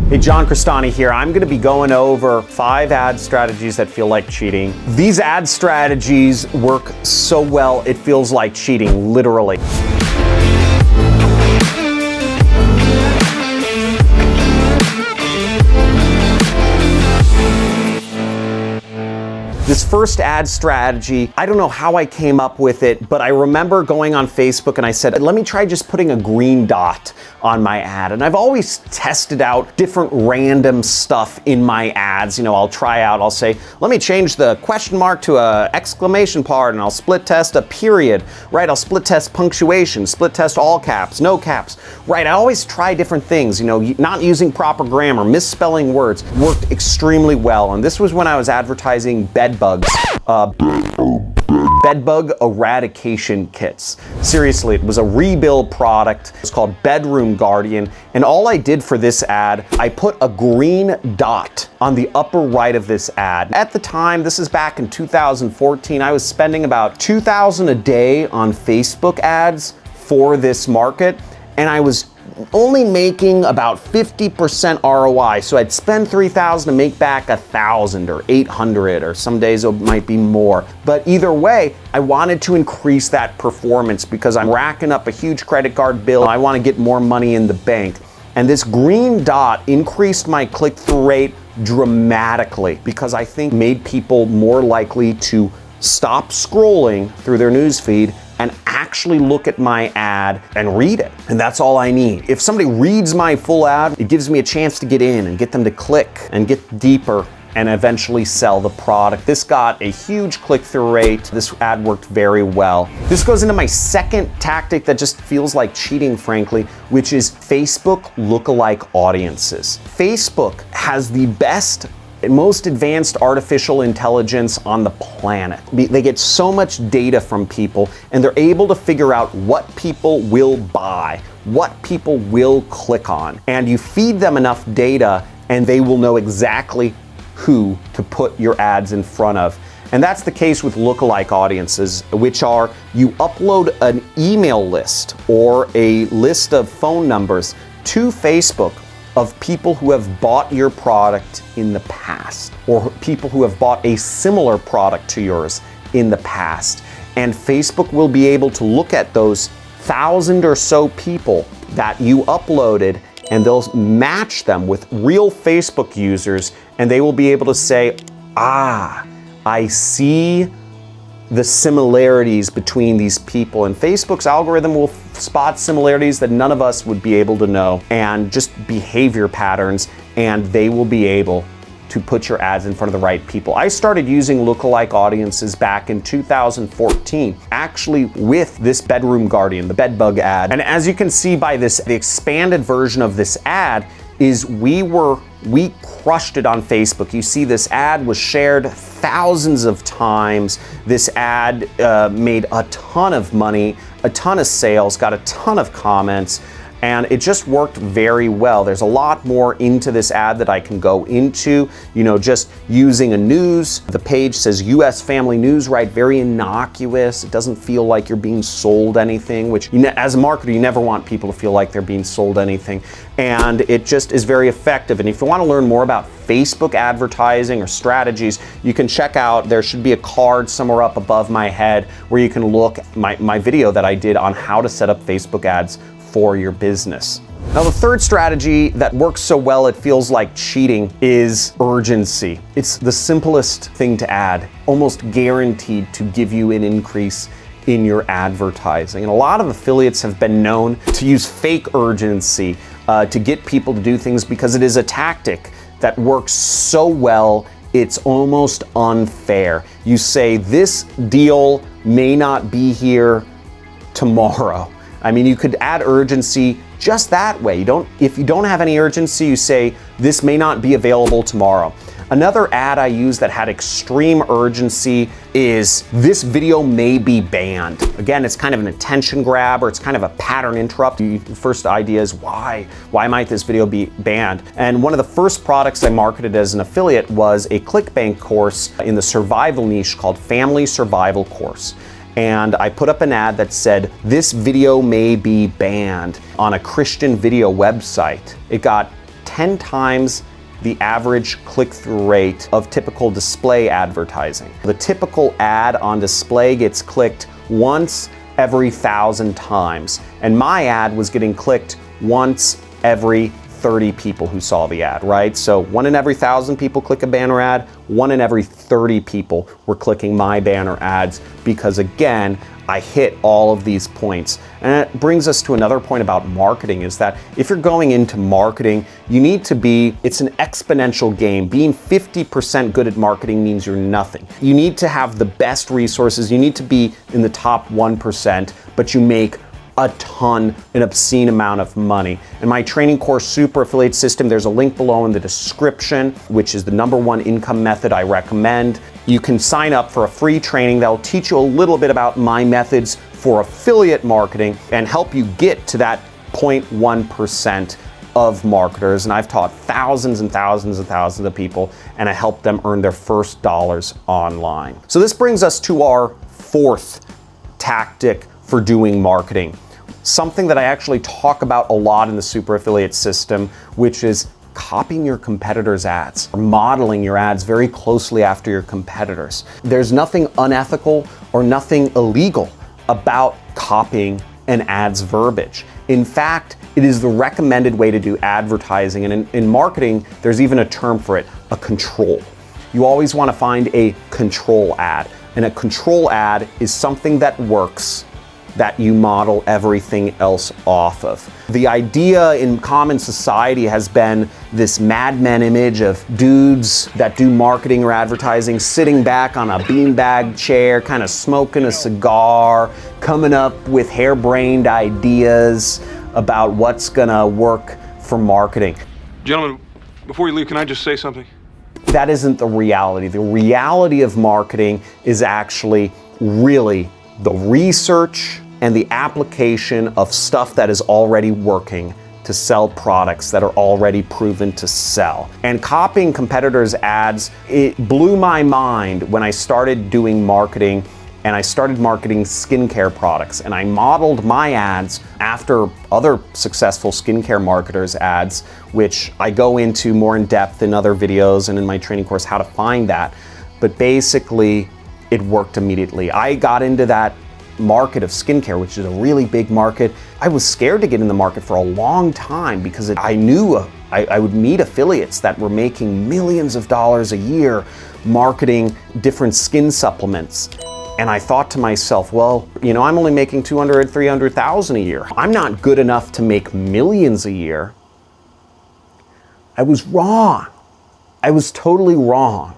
Hey, John Crestani here. I'm going to be going over 5 ad strategies that feel like cheating. These ad strategies work so well, it feels like cheating, literally. This first ad strategy, I don't know how I came up with it, but I remember going on Facebook and I said, let me try just putting a green dot on my ad. And I've always tested out different random stuff in my ads. You know, I'll say, let me change the question mark to a exclamation part, and I'll split test a period, right? I'll split test punctuation, split test all caps, no caps, right? I always try different things, you know, not using proper grammar, misspelling words, worked extremely well. And this was when I was advertising bedbugs. Bedbug eradication kits. Seriously, it was a rebuild product. It's called Bedroom Guardian. And all I did for this ad, I put a green dot on the upper right of this ad. At the time, this is back in 2014, I was spending about $2,000 a day on Facebook ads for this market. And I was only making about 50% ROI. So I'd spend $3,000 to make back $1,000 or $800, or some days it might be more. But either way, I wanted to increase that performance because I'm racking up a huge credit card bill. I want to get more money in the bank. And this green dot increased my click-through rate dramatically because I think made people more likely to stop scrolling through their newsfeed and actually look at my ad and read it. And that's all I need. If somebody reads my full ad, it gives me a chance to get in and get them to click and get deeper and eventually sell the product. This got a huge click-through rate. This ad worked very well. This goes into my second tactic that just feels like cheating, frankly, which is Facebook lookalike audiences. Facebook has the best most advanced artificial intelligence on the planet. They get so much data from people, and they're able to figure out what people will buy, what people will click on. And you feed them enough data, and they will know exactly who to put your ads in front of. And that's the case with lookalike audiences, which are you upload an email list or a list of phone numbers to Facebook of people who have bought your product in the past, or people who have bought a similar product to yours in the past. And Facebook will be able to look at those 1,000 or so people that you uploaded, and they'll match them with real Facebook users, and they will be able to say, I see the similarities between these people. And Facebook's algorithm will spot similarities that none of us would be able to know, and just behavior patterns, and they will be able to put your ads in front of the right people. I started using lookalike audiences back in 2014, actually with this Bedroom Guardian, the bedbug ad. And as you can see by this, the expanded version of this ad is we crushed it on Facebook. You see this ad was shared thousands of times. This ad made a ton of money, a ton of sales, got a ton of comments, and it just worked very well. There's a lot more into this ad that I can go into, you know, just using a news. The page says US Family News, right? Very innocuous. It doesn't feel like you're being sold anything, which as a marketer, you never want people to feel like they're being sold anything. And it just is very effective. And if you want to learn more about Facebook advertising or strategies, you can check out, there should be a card somewhere up above my head where you can look at my video that I did on how to set up Facebook ads for your business. Now, the third strategy that works so well it feels like cheating is urgency. It's the simplest thing to add, almost guaranteed to give you an increase in your advertising. And a lot of affiliates have been known to use fake urgency to get people to do things because it is a tactic that works so well, it's almost unfair. You say, this deal may not be here tomorrow. I mean, you could add urgency just that way. If you don't have any urgency, you say, this may not be available tomorrow. Another ad I use that had extreme urgency is, this video may be banned. Again, it's kind of an attention grab, or it's kind of a pattern interrupt. The first idea is, why might this video be banned? And one of the first products I marketed as an affiliate was a ClickBank course in the survival niche called Family Survival Course. And I put up an ad that said, this video may be banned, on a Christian video website. It got 10 times the average click-through rate of typical display advertising. The typical ad on display gets clicked once every 1,000 times, and my ad was getting clicked once every 30 people who saw the ad, right? So 1 in every 1,000 people click a banner ad, 1 in every 30 people were clicking my banner ads because, again, I hit all of these points. And it brings us to another point about marketing, is that if you're going into marketing, you need to be, it's an exponential game. Being 50% good at marketing means you're nothing. You need to have the best resources, you need to be in the top 1%, but you make a ton, an obscene amount of money. In my training course, Super Affiliate System, there's a link below in the description, which is the #1 income method I recommend. You can sign up for a free training that'll teach you a little bit about my methods for affiliate marketing and help you get to that 0.1% of marketers. And I've taught thousands and thousands and thousands of people, and I help them earn their first dollars online. So this brings us to our fourth tactic for doing marketing. Something that I actually talk about a lot in the Super Affiliate System, which is copying your competitors' ads, or modeling your ads very closely after your competitors. There's nothing unethical or nothing illegal about copying an ad's verbiage. In fact, it is the recommended way to do advertising, and in marketing, there's even a term for it, a control. You always want to find a control ad, and a control ad is something that works that you model everything else off of. The idea in common society has been this Mad Men image of dudes that do marketing or advertising sitting back on a beanbag chair, kind of smoking a cigar, coming up with harebrained ideas about what's gonna work for marketing. Gentlemen, before you leave, can I just say something? That isn't the reality. The reality of marketing is actually really the research and the application of stuff that is already working to sell products that are already proven to sell. And copying competitors' ads, it blew my mind when I started doing marketing, and I started marketing skincare products, and I modeled my ads after other successful skincare marketers' ads, which I go into more in depth in other videos and in my training course how to find that. But basically, it worked immediately. I got into that market of skincare, which is a really big market. I was scared to get in the market for a long time because I knew I would meet affiliates that were making millions of dollars a year marketing different skin supplements. And I thought to myself, well, you know, I'm only making 200, 300,000 a year. I'm not good enough to make millions a year. I was wrong. I was totally wrong,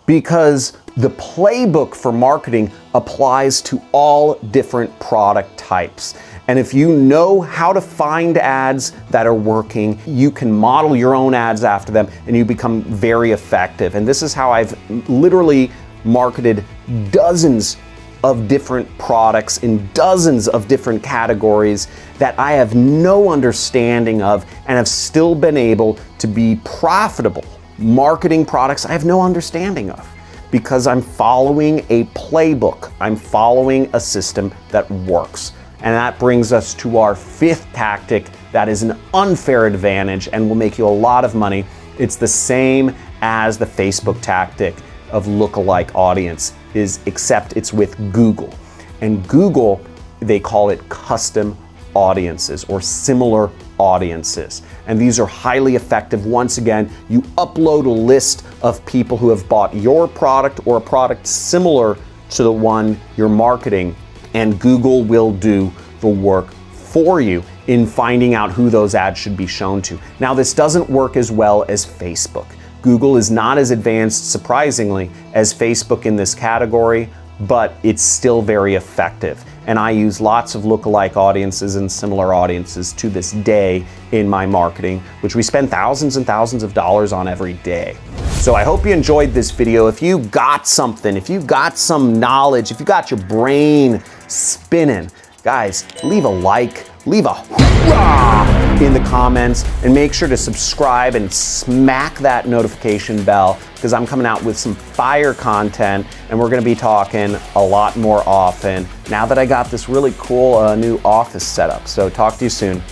because the playbook for marketing applies to all different product types. And if you know how to find ads that are working, you can model your own ads after them and you become very effective. And this is how I've literally marketed dozens of different products in dozens of different categories that I have no understanding of and have still been able to be profitable marketing products I have no understanding of, because I'm following a playbook. I'm following a system that works. And that brings us to our fifth tactic that is an unfair advantage and will make you a lot of money. It's the same as the Facebook tactic of lookalike audience, except it's with Google. And Google, they call it custom audiences or similar audiences. And these are highly effective. Once again, you upload a list of people who have bought your product or a product similar to the one you're marketing, and Google will do the work for you in finding out who those ads should be shown to. Now, this doesn't work as well as Facebook. Google is not as advanced, surprisingly, as Facebook in this category, but it's still very effective. And I use lots of lookalike audiences and similar audiences to this day in my marketing, which we spend thousands and thousands of dollars on every day. So I hope you enjoyed this video. If you got something, if you got some knowledge, if you got your brain spinning, guys, leave a like, leave a hoorah in the comments, and make sure to subscribe and smack that notification bell, because I'm coming out with some fire content and we're gonna be talking a lot more often now that I got this really cool new office setup. So talk to you soon.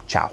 Ciao.